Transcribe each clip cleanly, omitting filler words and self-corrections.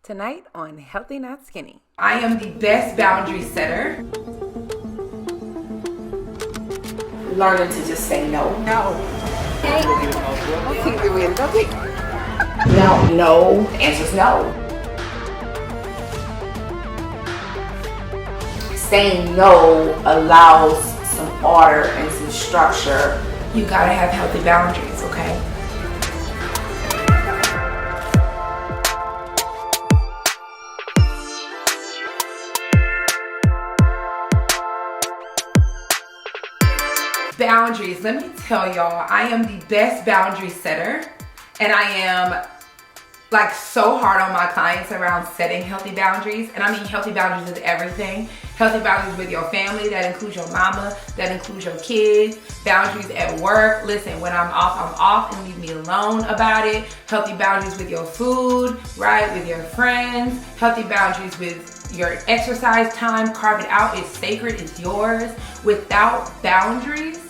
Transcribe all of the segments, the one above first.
Tonight on Healthy Not Skinny. I am the best boundary setter. Learning to just say no. No. No. The answer's no. Saying no allows some order and some structure. You gotta have healthy boundaries, okay? Boundaries, let me tell y'all, I am the best boundary setter, and I am like so hard on my clients around setting healthy boundaries. And I mean healthy boundaries with everything. Healthy boundaries with your family, that includes your mama, that includes your kids. Boundaries at work, listen, when I'm off and leave me alone about it. Healthy boundaries with your food, right, with your friends. Healthy boundaries with your exercise time, carve it out, it's sacred, it's yours. Without boundaries,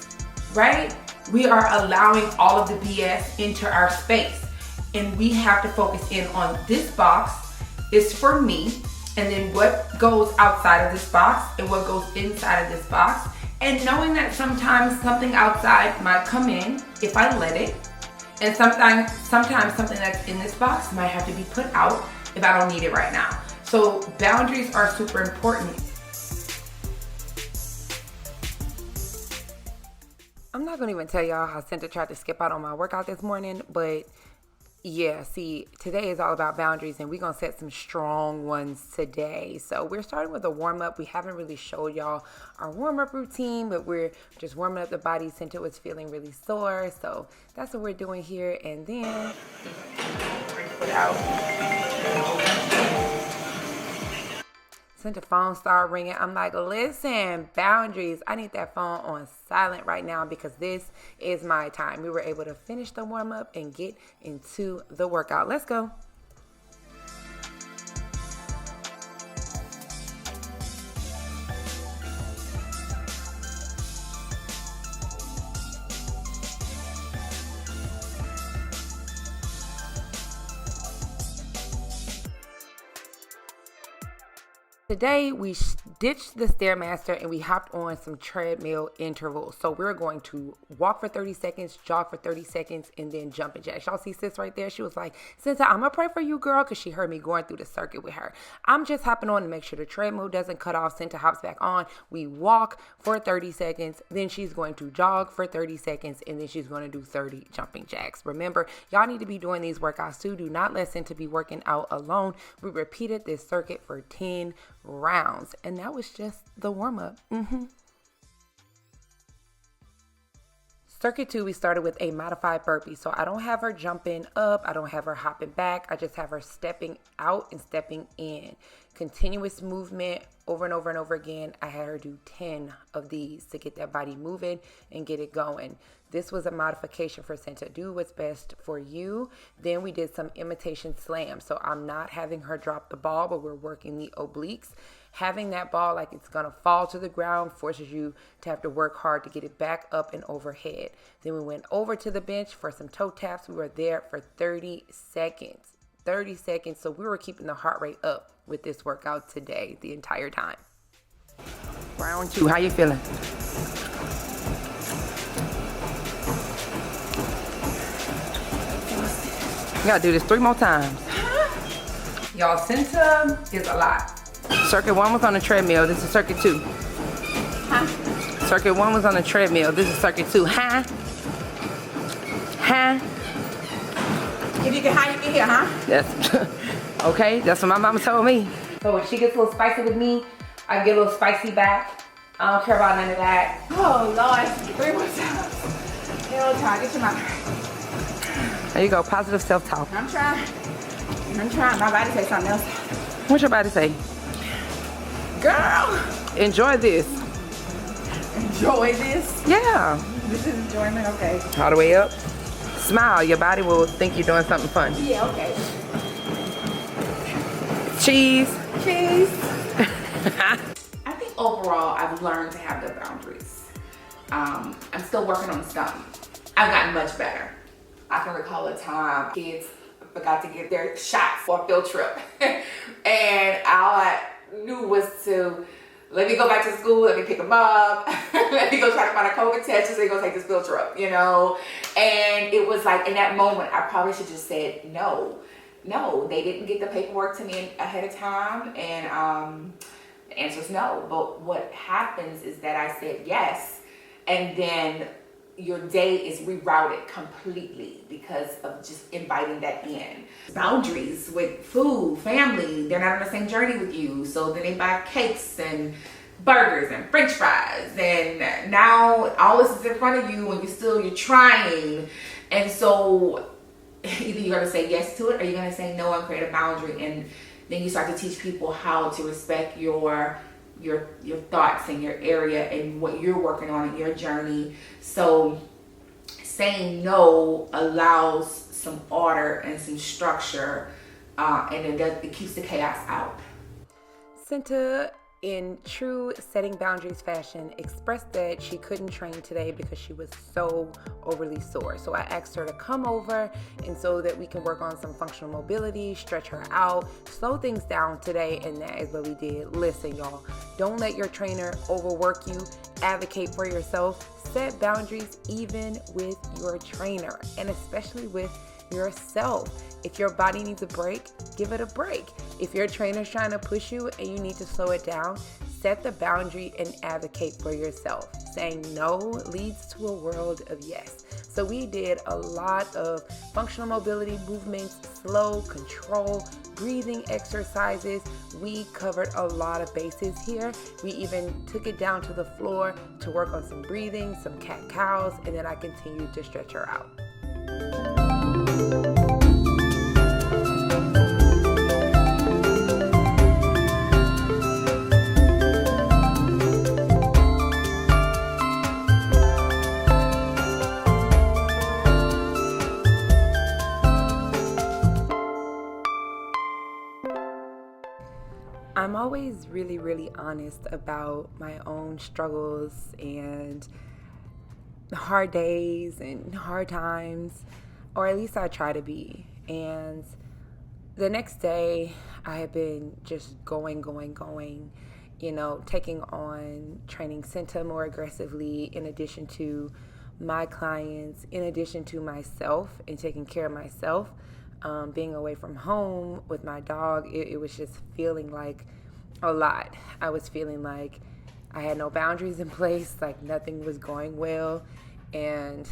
right, we are allowing all of the BS into our space. And we have to focus in on this box is for me, and then what goes outside of this box and what goes inside of this box. And knowing that sometimes something outside might come in if I let it. And sometimes something that's in this box might have to be put out if I don't need it right now. So boundaries are super important. I'm not gonna even tell y'all how Senta tried to skip out on my workout this morning, but yeah, see, today is all about boundaries, and we're going to set some strong ones today. So we're starting with a warm-up. We haven't really showed y'all our warm-up routine, but we're just warming up the body. Senta was feeling really sore, so that's what we're doing here. And then put out. Senta phone started ringing. I'm like, listen, boundaries. I need that phone on silent right now because this is my time. We were able to finish the warm up and get into the workout. Let's go. Today we ditched the Stairmaster and we hopped on some treadmill intervals. So we're going to walk for 30 seconds, jog for 30 seconds, and then jump and jack. Y'all see sis right there? She was like, Senta, I'm gonna pray for you, girl, because she heard me going through the circuit with her. I'm just hopping on to make sure the treadmill doesn't cut off. Senta hops back on. We walk for 30 seconds. Then she's going to jog for 30 seconds, and then she's going to do 30 jumping jacks. Remember, y'all need to be doing these workouts too. Do not let Senta be working out alone. We repeated this circuit for 10 rounds, and that was just the warm-up. Circuit 2, we started with a modified burpee. So I don't have her jumping up, I don't have her hopping back, I just have her stepping out and stepping in. Continuous movement over and over and over again. I had her do 10 of these to get that body moving and get it going. This was a modification for Senta. Do what's best for you. Then we did some imitation slam. So I'm not having her drop the ball, but we're working the obliques. Having that ball like it's gonna fall to the ground forces you to have to work hard to get it back up and overhead. Then we went over to the bench for some toe taps. We were there for 30 seconds. 30 seconds. So we were keeping the heart rate up with this workout today the entire time. Round 2, how you feeling? You gotta do this 3 more times. Y'all, Senta is a lot. Circuit 1 was on the treadmill. This is circuit 2. Huh? Circuit 1 was on the treadmill. This is circuit 2. Huh? Huh? If you can hide, you can hear, huh? That's okay. That's what my mama told me. So when she gets a little spicy with me, I get a little spicy back. I don't care about none of that. Oh Lord, 3 more times. Hell, time, get your mouth. There you go. Positive self-talk. I'm trying. My body say something else. What's your body say? Girl, enjoy this. Enjoy this? Yeah. This is enjoyment, okay. All the way up. Smile. Your body will think you're doing something fun. Yeah, okay. Cheese. Cheese. I think overall, I've learned to have the boundaries. I'm still working on some. I've gotten much better. I can recall a time kids forgot to get their shots for a field trip. school, let me pick them up, let me go try to find a COVID test, so they go take this filter up, you know? And it was like, in that moment, I probably should just said no. No, they didn't get the paperwork to me ahead of time, and the answer is no. But what happens is that I said yes, and then your day is rerouted completely because of just inviting that in. Boundaries with food, family, they're not on the same journey with you, so then they buy cakes and burgers and french fries, and now all this is in front of you and you're trying. And so either you're gonna say yes to it or you're gonna say no and create a boundary, and then you start to teach people how to respect your thoughts and your area and what you're working on in your journey. So saying no allows some order and some structure, and it keeps the chaos out. Senta, in true setting boundaries fashion, expressed that she couldn't train today because she was so overly sore. So I asked her to come over, and so that we can work on some functional mobility, stretch her out, slow things down today, and that is what we did. Listen, y'all, don't let your trainer overwork you. Advocate for yourself. Set boundaries even with your trainer, and especially with yourself. If your body needs a break, give it a break. If your trainer's trying to push you and you need to slow it down, set the boundary and advocate for yourself. Saying no leads to a world of yes. So we did a lot of functional mobility movements, slow, control, breathing exercises. We covered a lot of bases here. We even took it down to the floor to work on some breathing, some cat-cows, and then I continued to stretch her out. I'm always really, really honest about my own struggles and hard days and hard times, or at least I try to be. And the next day, I have been just going, taking on training Senta more aggressively, in addition to my clients, in addition to myself and taking care of myself. Being away from home with my dog, it was just feeling like a lot. I was feeling like I had no boundaries in place, like nothing was going well, and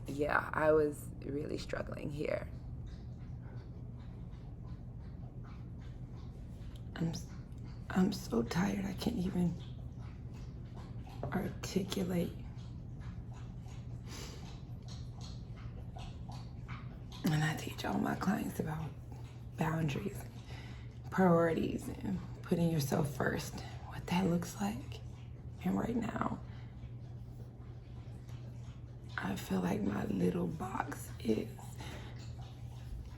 yeah, I was really struggling here. I'm so tired, I can't even articulate. And I teach all my clients about boundaries, priorities, and putting yourself first, what that looks like. And right now, I feel like my little box is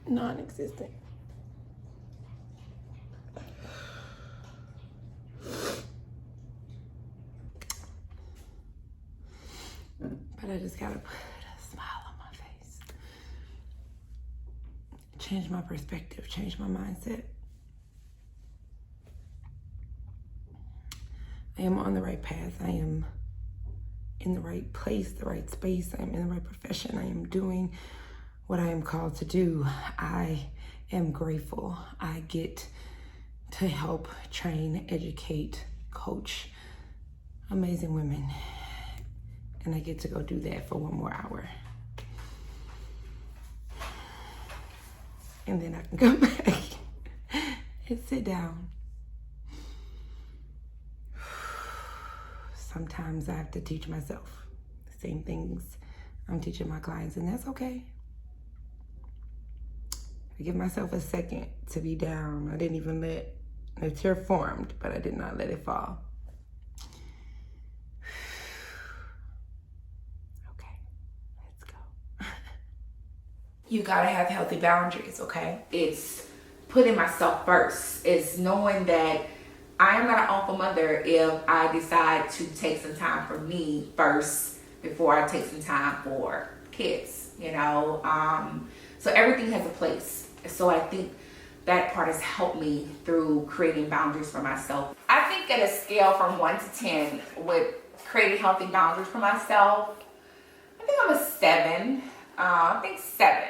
non-existent. But I just gotta put a smile on my face. Change my perspective, change my mindset. I am on the right path. I am in the right place, the right space. I am in the right profession. I am doing what I am called to do. I am grateful. I get to help train, educate, coach amazing women. And I get to go do that for one more hour. And then I can come back and sit down. Sometimes I have to teach myself the same things I'm teaching my clients, and that's okay. I give myself a second to be down. I didn't even let a tear formed, but I did not let it fall. Okay, let's go. You gotta have healthy boundaries, okay? It's putting myself first. It's knowing that I am not an awful mother if I decide to take some time for me first before I take some time for kids, So everything has a place. So I think that part has helped me through creating boundaries for myself. I think think at a scale from 1 to 10 with creating healthy boundaries for myself, I think I'm a 7. I think 7.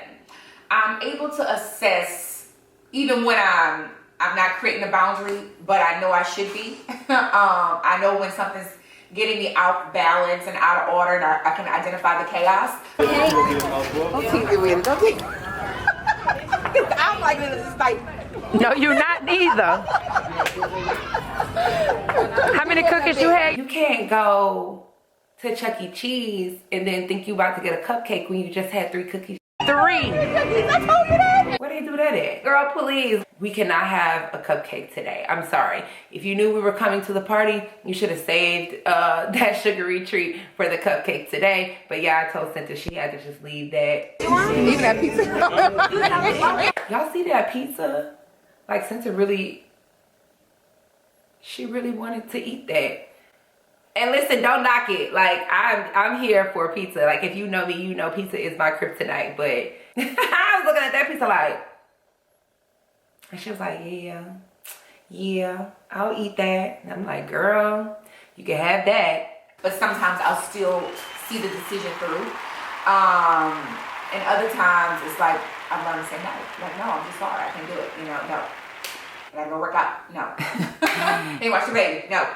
I'm able to assess even when I'm not creating a boundary, but I know I should be. I know when something's getting me out balance and out of order, and I can identify the chaos. I'm like, this is like. No, you're not either. How many cookies you had? You can't go to Chuck E. Cheese and then think you about to get a cupcake when you just had 3 cookies. 3. I told you that. Where they do that at? Girl, please. We cannot have a cupcake today. I'm sorry. If you knew we were coming to the party, you should have saved that sugary treat for the cupcake today. But yeah, I told Senta she had to just leave that. Even that pizza. Y'all see that pizza? Like Senta really, she really wanted to eat that. And listen, don't knock it. Like I'm here for pizza. Like if you know me, you know pizza is my kryptonite. But I was looking at that pizza like, and she was like, yeah, I'll eat that. And I'm like, girl, you can have that. But sometimes I'll still see the decision through. And other times it's like I'm learning to say no. Like, no, I'm just sorry, I can't do it. You know, no. I gotta go work out. No. Hey, watch the baby. No.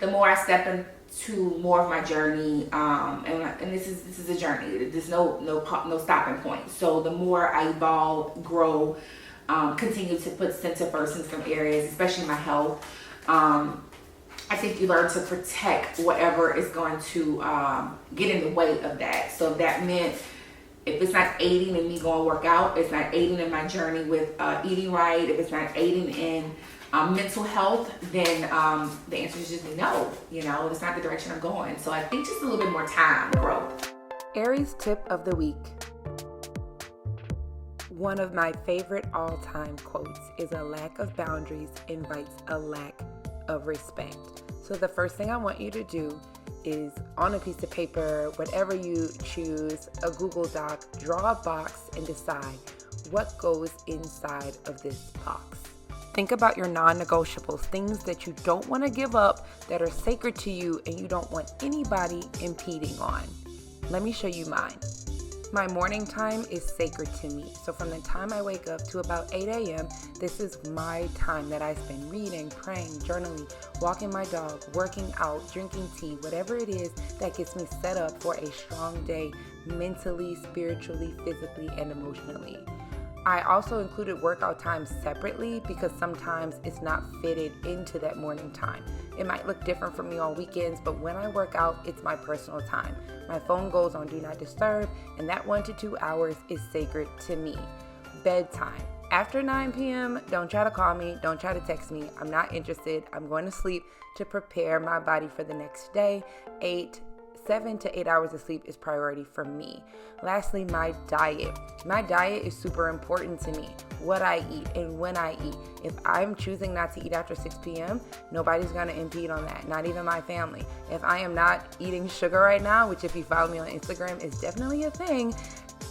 The more I step into more of my journey, and this is a journey. There's no stopping point. So the more I evolve, grow, continue to put Senta first in some areas, especially my health. I think you learn to protect whatever is going to get in the way of that. So if that meant, if it's not aiding in me going work out, it's not aiding in my journey with eating right, if it's not aiding in mental health, then the answer is just no. You know, it's not the direction I'm going. So I think just a little bit more time, growth. Aree's tip of the week. One of my favorite all-time quotes is, "A lack of boundaries invites a lack of respect." So the first thing I want you to do is, on a piece of paper, whatever you choose, a Google Doc, draw a box and decide what goes inside of this box. Think about your non-negotiables, things that you don't want to give up, that are sacred to you and you don't want anybody impeding on. Let me show you mine. My morning time is sacred to me. So from the time I wake up to about 8 a.m., this is my time that I spend reading, praying, journaling, walking my dog, working out, drinking tea, whatever it is that gets me set up for a strong day, mentally, spiritually, physically, and emotionally. I also included workout times separately because sometimes it's not fitted into that morning time. It might look different for me on weekends, but when I work out, it's my personal time. My phone goes on Do Not Disturb, and that 1 to 2 hours is sacred to me. Bedtime. After 9 p.m., don't try to call me, don't try to text me. I'm not interested. I'm going to sleep to prepare my body for the next day. 7 to 8 hours of sleep is priority for me. Lastly, my diet. My diet is super important to me. What I eat and when I eat. If I'm choosing not to eat after 6 p.m., nobody's going to impede on that, not even my family. If I am not eating sugar right now, which if you follow me on Instagram is definitely a thing,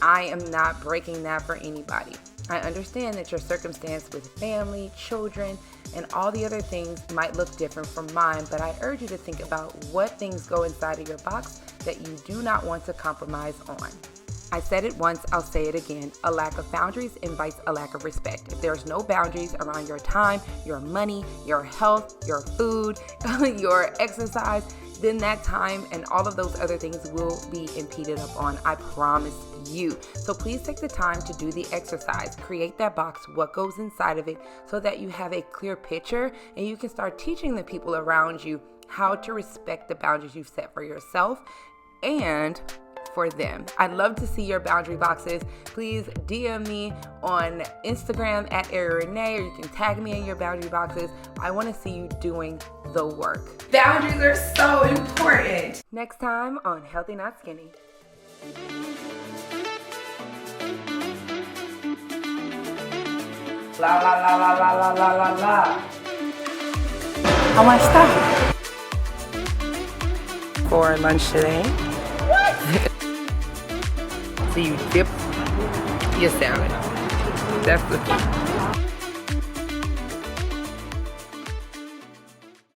I am not breaking that for anybody. I understand that your circumstance with family, children, and all the other things might look different from mine, but I urge you to think about what things go inside of your box that you do not want to compromise on. I said it once, I'll say it again. A lack of boundaries invites a lack of respect. If there's no boundaries around your time, your money, your health, your food, your exercise, then that time and all of those other things will be impeded upon. I promise you. So please take the time to do the exercise. Create that box, what goes inside of it, so that you have a clear picture and you can start teaching the people around you how to respect the boundaries you've set for yourself and for them. I'd love to see your boundary boxes. Please DM me on Instagram at Airee Renee, or you can tag me in your boundary boxes. I want to see you doing the work. Boundaries are so important. Next time on Healthy Not Skinny. La la la la la la la la la. How much stuff? For lunch today. What? So you dip your salad. That's the